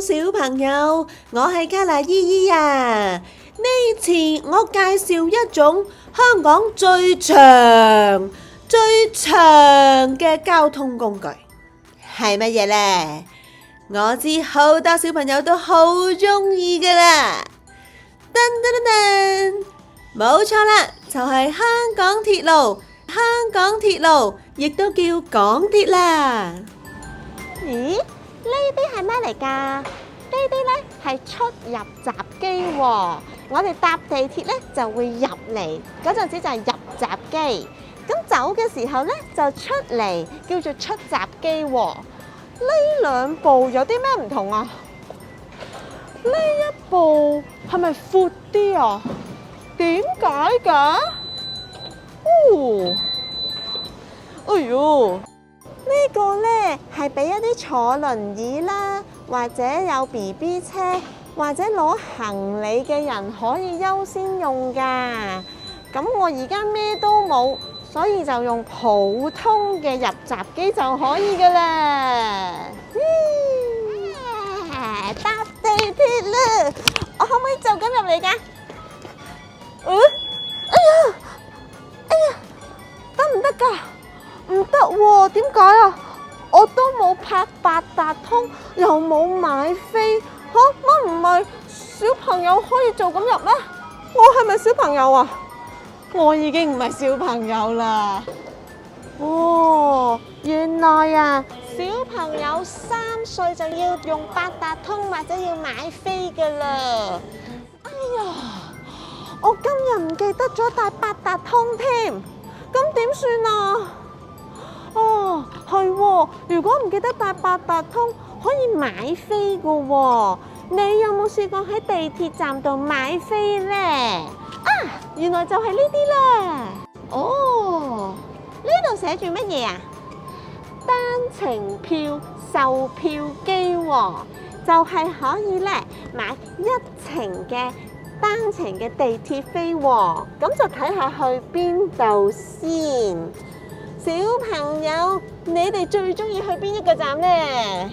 小朋友，我係卡娜姨姨啊！呢次我介紹一種香港最長嘅交通工具，係乜嘢呢？我知好多小朋友都好鍾意㗎喇！噔噔噔噔，冇錯啦，就係香港鐵路。香港鐵路亦都叫港鐵啦。咦？呢啲係咩嚟㗎？呢啲呢係出入閘機喎。我哋搭地鐵呢就會入嚟嗰陣時就係入閘機，咁走嘅時候呢就出嚟，叫做出閘機喎。呢兩部有啲咩唔同啊？呢一部係咪闊啲啊？點解㗎？哎呦！呢個呢係俾一啲坐輪椅啦，或者有 BB 車，或者攞行李嘅人可以優先用㗎。咁我而家咩都冇，所以就用普通嘅入閘機就可以㗎啦。搭地鐵啦！我可唔可以就咁入嚟㗎？哎呀，得唔得㗎？唔得喎，點解啊？我都冇拍八達通，又冇買飛，乜唔係小朋友可以就咁入咩？我係咪小朋友啊？我已經唔係小朋友啦。哦，原來啊，小朋友3歲就要用八達通或者要買飛噶啦。哎呀，我今日唔記得咗帶八達通添，咁點算啊？哦，係喎，如果唔記得帶八達通，可以買飛噶喎。你有冇試過喺地鐵站度買飛呢？啊，原來就係呢啲啦。哦，呢度寫住乜嘢啊？單程票售票機喎，就係可以咧買1程嘅單程嘅地鐵飛喎。咁就睇下去邊度先。小朋友，你哋最中意去邊一個站呢？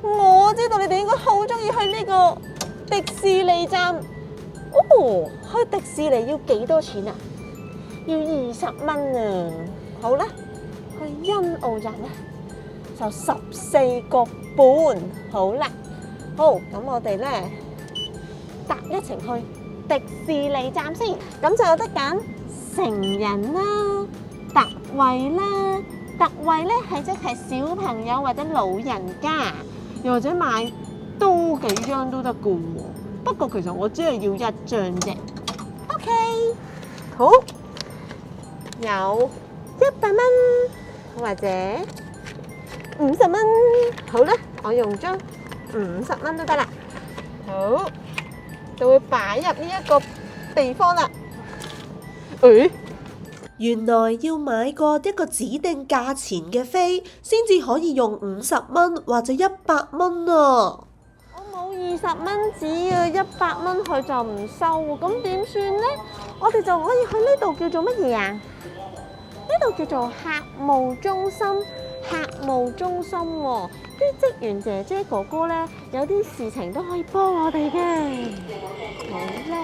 我知道你哋應該好中意去呢個迪士尼站。哦，去迪士尼要幾多錢啊？要20蚊啊！好啦，去欣澳站咧就14個半。好啦，好，咁我哋咧搭一程去迪士尼站先，咁就有得揀成人啦、特惠啦。特惠咧係即係小朋友或者老人家，又或者買多幾張都得噶喎。不過其實我只係要1張啫。OK， 好，有100蚊或者50蚊。好啦，我用張50蚊都得啦。好，就會擺入呢一個地方啦。原來要買過一個指定價錢嘅飛，先至可以用50蚊或者100蚊啊！我冇20蚊紙啊，100蚊佢就唔收喎，咁點算呢？我哋就可以去呢度叫做乜嘢啊？呢度叫做客務中心。客務中心喎，啲職員姐姐哥哥咧，有啲事情都可以幫我哋嘅。好咧，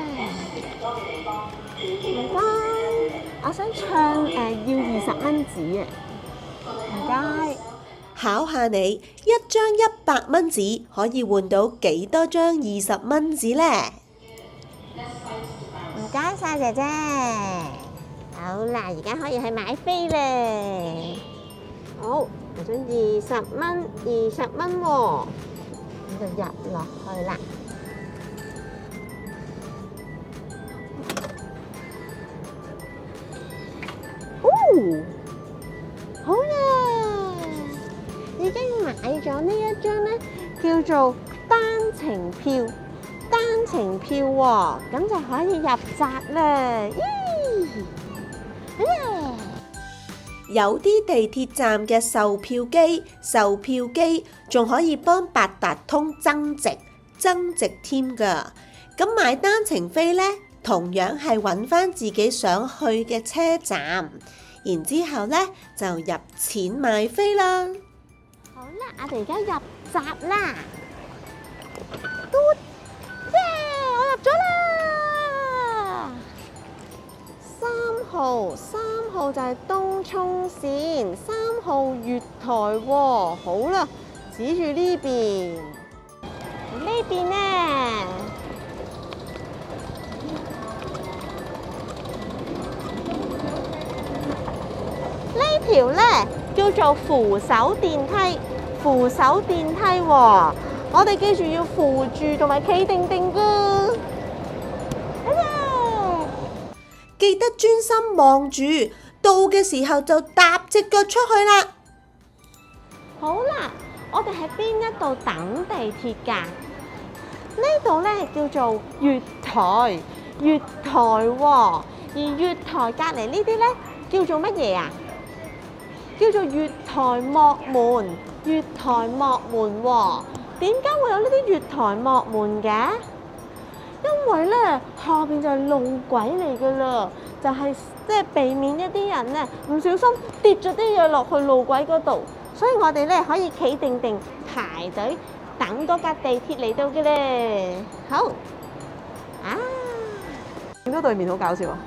唔該，我想唱要20蚊紙啊！唔該。考下你，一張100蚊紙可以換到幾多張20蚊紙呢？唔該晒姐姐。好啦，而家可以去買飛咧。好，我想20蚊喎，咁就入落去啦。好嘢！已經買咗呢一張咧，叫做單程票。單程票喎，咁就可以入閘啦。有啲地鐵站嘅售票機仲可以幫八達通增值添㗎。咁買單程飛呢，同樣係揾返自己想去嘅車站，然之後呢就入錢買飛啦。好啦，我哋而家入閘啦。嘟，耶！我入咗啦。3號就係東涌線3號月台喎。好啦，指住呢邊。呢邊呢？呢條呢叫做扶手電梯，扶手電梯喎。我哋記住要扶住同埋企定定㗎。記得專心望住，到嘅時候就踏隻腳出去啦。好啦，我哋喺邊一度等地鐵㗎？呢度呢叫做月台，月台喎。而月台隔離呢啲呢叫做乜嘢啊？叫做月台幕門，月台幕門喎。點解會有呢啲月台幕門嘅？因為咧下邊就係路軌嚟㗎啦，就係即係避免一啲人咧唔小心跌咗啲嘢落去路軌嗰度，所以我哋咧可以企定定排隊等嗰架地鐵嚟到嘅咧。好啊，見到對面好搞笑啊！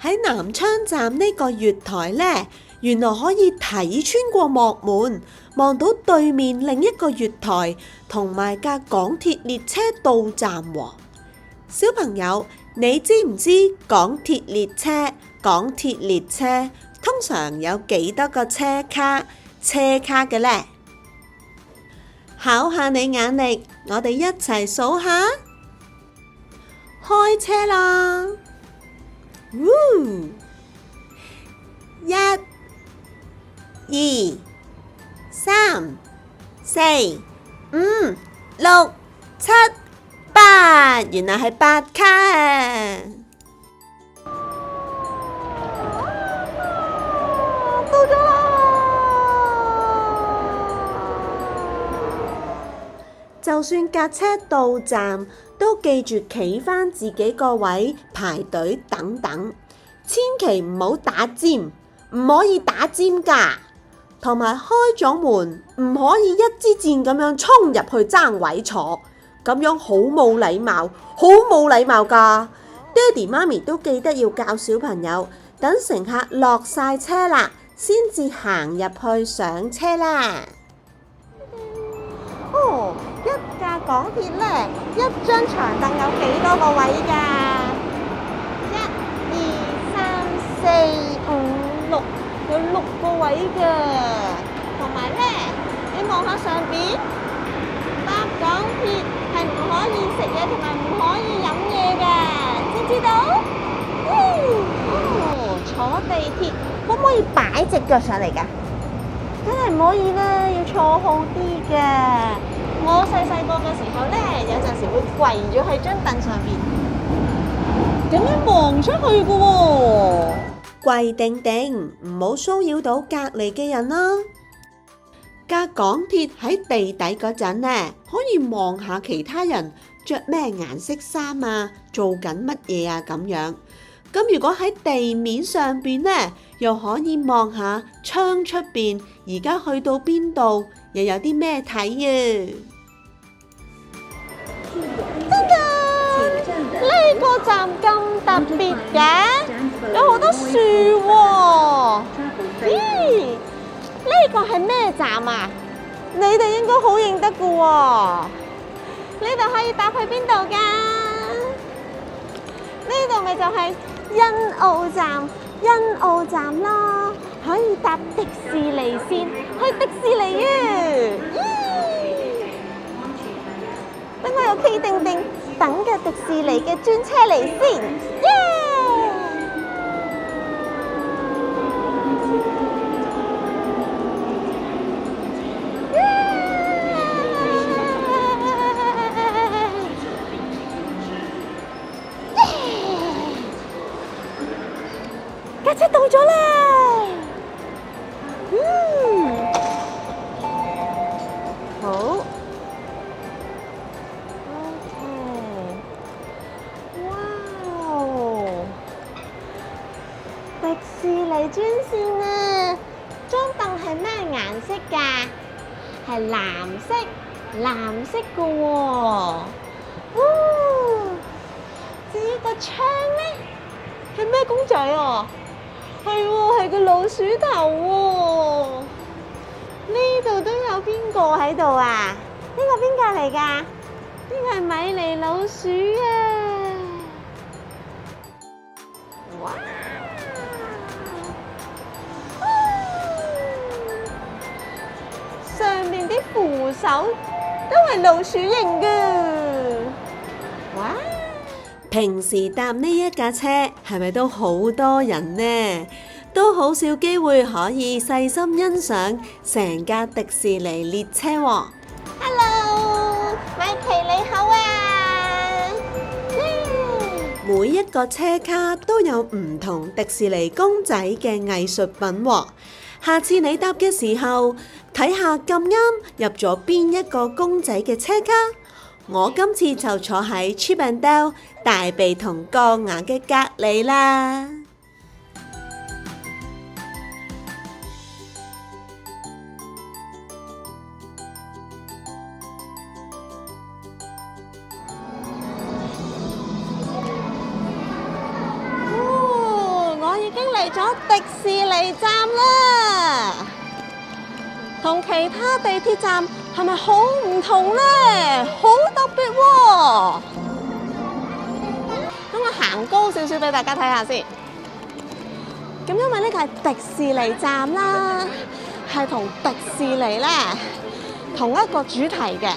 喺南昌站呢個月台呢，原來可以睇穿過幕門，望到對面另一個月台同埋架港鐵列車到站喎。小朋友，你知唔知港鐵列車通常有幾多個車卡嘅呢？考下你眼力，我哋一齊數下。開車啦！1、2、3、4、5、6、7、8，原來係8卡啊！到咗啦！就算架車到站，都記住企返自己個位排隊等等，千祈唔好打尖，唔可以打尖㗎。同埋開咗門唔可以一支箭咁樣衝入去爭位坐，咁樣好冇禮貌㗎。爹哋媽咪都記得要教小朋友，等乘客落晒車啦，先至行入去上車啦。哦，一架港鐵呢，一張長凳有幾多個位㗎？1、2、3、4、5、6，有6個位㗎。同埋呢，你望下上邊，搭港鐵係唔可以食嘢同埋唔可以飲嘢嘅，知唔知道？坐地鐵可唔可以擺隻腳上嚟㗎？梗係唔可以啦，要坐好啲嘅。我細個嘅時候呢，有陣時會跪咗喺張凳上邊，咁樣望出去嘅喎。跪定定，唔好騷擾到隔離嘅人啦。架港鐵喺地底嗰陣呢，可以望下其他人着咩顏色衫啊，做緊乜嘢啊咁樣。咁如果喺地面上邊呢，又可以望下窗出邊，而家去到邊度，又有啲咩睇啊？真㗎！呢個站咁特別嘅，有好多樹喎。咦？呢個係咩站啊？你哋應該好認得㗎喎。呢度可以搭去邊度㗎？呢度咪就係欣澳站啦，可以搭迪士尼線去迪士尼啊！等我又企定定等嘅迪士尼嘅專車嚟先，架車到咗啦！好。迪士尼專線啊，張凳係咩顏色㗎？係藍色、藍色嘅喎。至於個窗咧，係咩公仔啊？係喎，係個老鼠頭喎。呢度都有邊個喺度啊？呢個邊個嚟㗎？呢個係米妮老鼠啊！哇！上面啲扶手都係老鼠形㗎。哇！平時搭呢一架車係咪都好多人呢？都好少機會可以細心欣賞成架迪士尼列車喎。Hello， 米奇你好啊！每一個車卡都有唔同迪士尼公仔嘅藝術品喎。下次你搭嘅時候，睇下咁啱入咗邊一個公仔嘅車卡。我今次就坐喺 Chip and Dale 大鼻同鋼牙嘅隔離啦。我已經嚟咗迪士尼站啦，同其他地鐵站係咪好唔同呢？好特別喎！咁我行高少少俾大家睇下先。咁因為呢個係迪士尼站啦，係同迪士尼咧同一個主題嘅。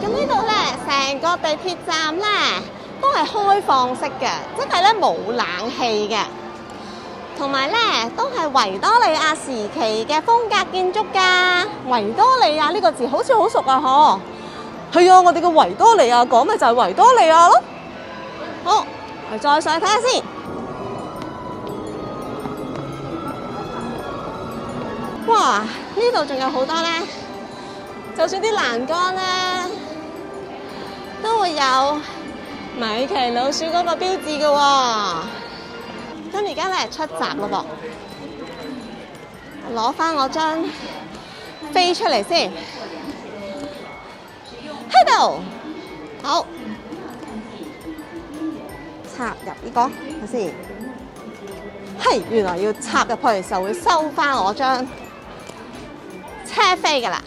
呢度咧，成個地鐵站咧都係開放式嘅，即係咧冇冷氣嘅，同埋咧都係維多利亞時期嘅風格建築㗎。維多利亞呢個字好似好熟啊，嗬？係啊，我哋嘅維多利亞港咪就係維多利亞咯。好，我再上去睇下先。哇！呢度仲有好多咧，就算啲欄杆咧，都會有米奇老鼠嗰個標誌嘅喎。咁而家咧出閘咯噃，攞翻我張飛出嚟先。喺度，好，插入呢個，睇先。係，原來要插入去就會收翻我張車飛㗎啦。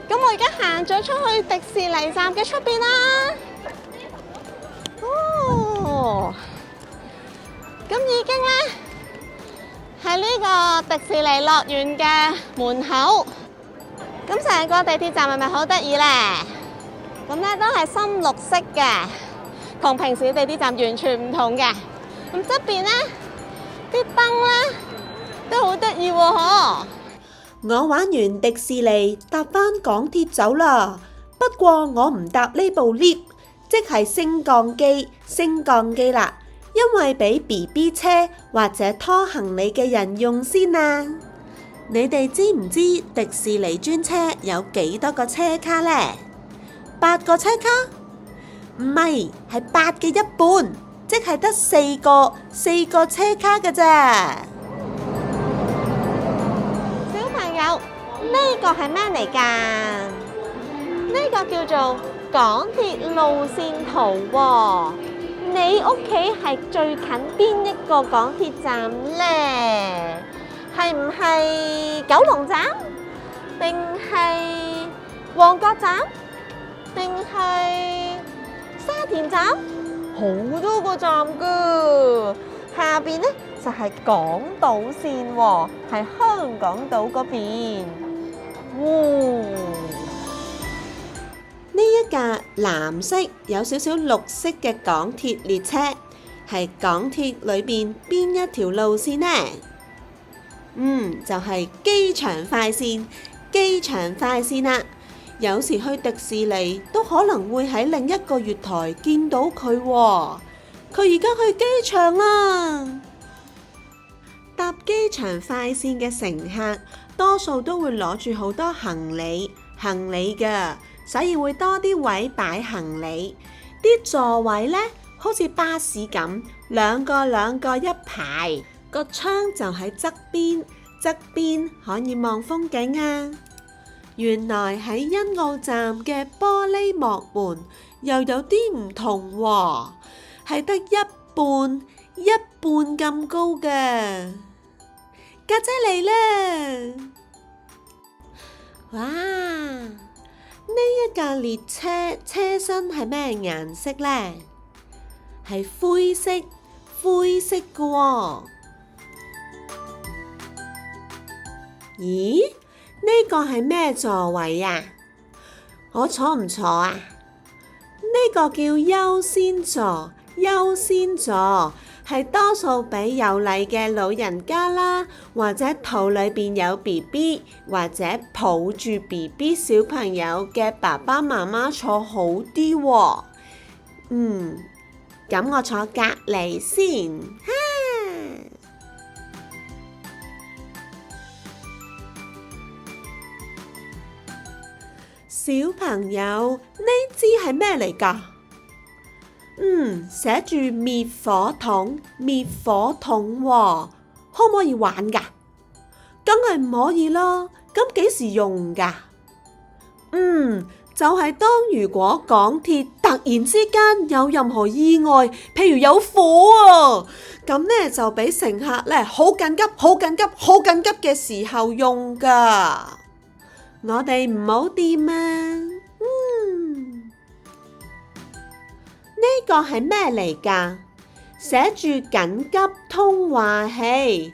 咁我而家行咗出去迪士尼站嘅出邊啦。哦，咁已經咧喺呢個迪士尼樂園嘅門口。咁成個地鐵站係咪好得意咧？咁咧都係深綠色嘅，同平時嘅地鐵站完全唔同嘅。咁側邊咧啲燈咧都好得意喎，嗬！我玩完迪士尼，搭返港鐵走啦。不過我唔搭呢部 lift， 即係升降機啦，因為俾 BB 車或者拖行李嘅人用先啊。你哋知唔知迪士尼專車有幾多個車卡呢？8個車卡？唔係，係8嘅一半，即係得4個車卡㗎咋。小朋友，呢個係咩嚟㗎？呢個叫做港鐵路線圖喎。你屋企係最近邊一個港鐵站呢？係唔係九龍站？定係旺角站？定係沙田站？好多個站㗎。下邊呢就係港島線喎，係香港島嗰邊。呢一架藍色有少少綠色嘅港鐵列車，係港鐵裏邊邊一條路線呢？就係機場快線啦。有時去迪士尼都可能會喺另一個月台見到佢喎。佢而家去機場啦。搭機場快線嘅乘客多數都會攞住好多行李㗎，所以會多啲位擺行李。啲座位呢，好似巴士咁，兩個一排，個窗就喺側邊可以望風景啊。原來喺欣澳站嘅玻璃幕門又有啲唔同喎，係得一半咁高嘅。家姐嚟啦！哇！呢一架列車車身係咩顏色呢？係灰色嘅喎。咦？呢個係咩座位啊？我坐唔坐啊？呢個叫優先座，係多數俾有禮嘅老人家啦，或者肚裏邊有 BB， 或者抱住 BB 小朋友嘅爸爸媽媽坐好啲喎。咁我坐隔離先。小朋友，呢支係咩嚟㗎？寫住滅火筒喎，可唔可以玩㗎？梗係唔可以啦，咁幾時用㗎？就係當如果港鐵突然之間有任何意外，譬如有火啊，咁呢就俾乘客呢好緊急嘅時候用㗎。我哋唔好掂啊！呢個係咩嚟㗎？寫住緊急通話器，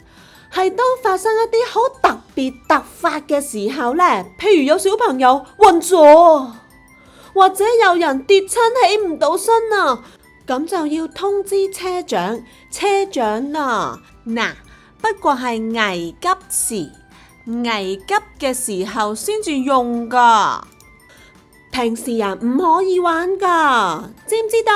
係當發生一啲好特別突發嘅時候呢，譬如有小朋友暈咗，或者有人跌親起唔到身啊，咁就要通知車長啦。不過係危急嘅時候先至用㗎。平時唔可以玩㗎，知唔知道？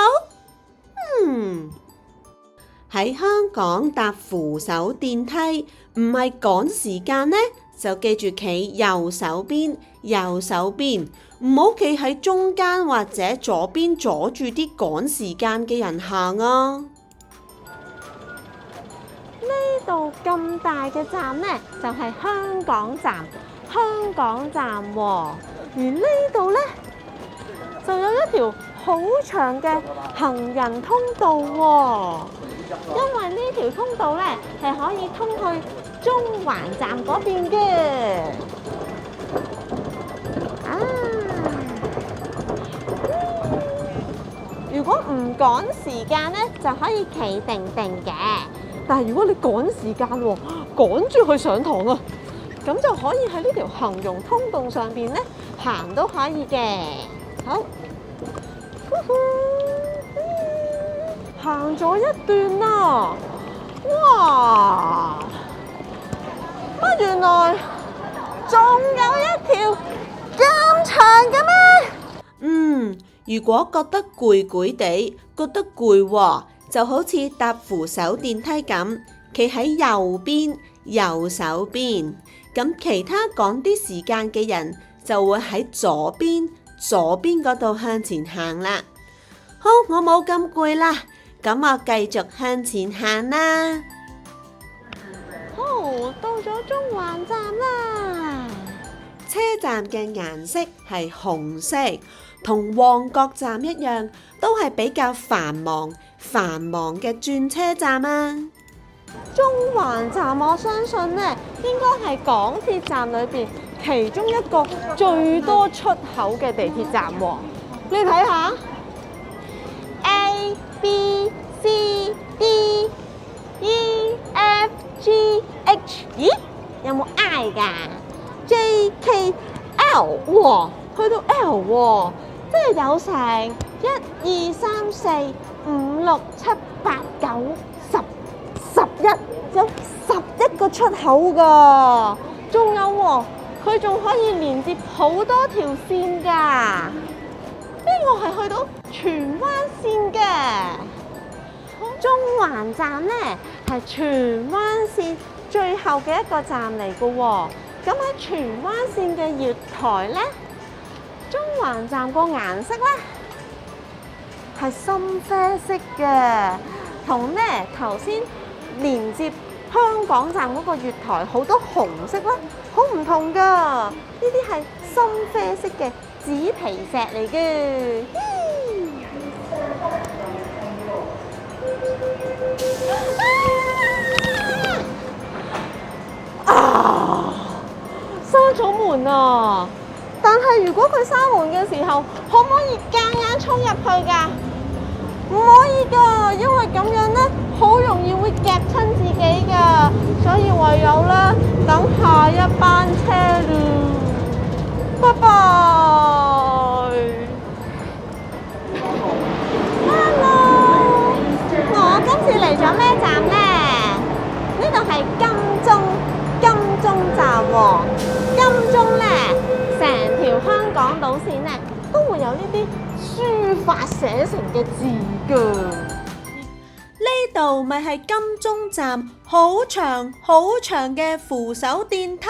喺香港搭扶手電梯，唔係趕時間呢，就記住企右手邊，唔好企喺中間或者左邊阻住啲趕時間嘅人行啊！呢度咁大嘅站呢，就係香港站喎。而呢度呢，就有一條好長嘅行人通道喎。因為呢條通道呢，係可以通去中環站嗰邊嘅。如果唔趕時間呢，就可以企定嘅。但係如果你趕時間喎，趕住去上堂啊，咁就可以喺呢條行人通道上邊呢，行都可以嘅。好，行咗一段啦，哇！乜原來仲有一條咁長嘅咩？如果覺得攰地，覺得攰喎，就好似搭扶手電梯咁，企喺右手邊，咁其他趕啲時間嘅人就會喺左邊嗰度向前行啦。好，我冇咁攰啦，咁我繼續向前行啦。好，到咗中環站啦。車站嘅顏色係紅色，同旺角站一樣，都係比較繁忙嘅轉車站啊。中環站我相信呢，應該係港鐵站裏邊其中一個最多出口嘅地鐵站喎。你睇下 A B C D E F G H， 咦？有冇 I 㗎？J K L， 哇，去到 L 喎，即係有成1、2、3、4、5、6、7、8、9、10、11，有11個出口㗎。仲有喎，佢仲可以連接好多條線㗎。呢個係去到荃灣線嘅。中環站呢係荃灣線最後嘅一個站嚟㗎喎。咁喺荃灣線嘅月台咧，中環站個顏色咧係深啡色嘅，同咧頭先連接香港站嗰個月台好多紅色啦，好唔同噶。呢啲係深啡色嘅紙皮石嚟嘅。閂咗門啊！但係如果佢閂門嘅時候，可唔可以夾硬衝入去㗎？唔可以㗎，因為咁樣咧，好容易會夾親自己㗎，所以唯有咧等下一班車啦。拜拜。Hello， 我今次嚟咗咩站咧？呢度係金鐘站喎。金鐘咧，成條香港島線咧都會有呢啲書法寫成嘅字㗎。呢度咪係金鐘站好長好長嘅扶手電梯。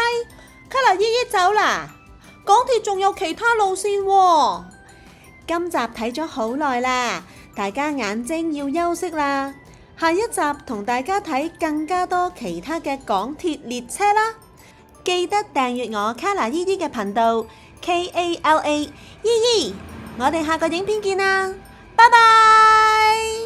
卡啦姨姨走啦，港鐵仲有其他路線喎。今集睇咗好耐啦，大家眼睛要休息啦。下一集同大家睇更加多其他嘅港鐵列車啦。記得訂閱我卡啦姨姨嘅頻道 KALA 姨姨，我哋下個影片見啦，拜拜。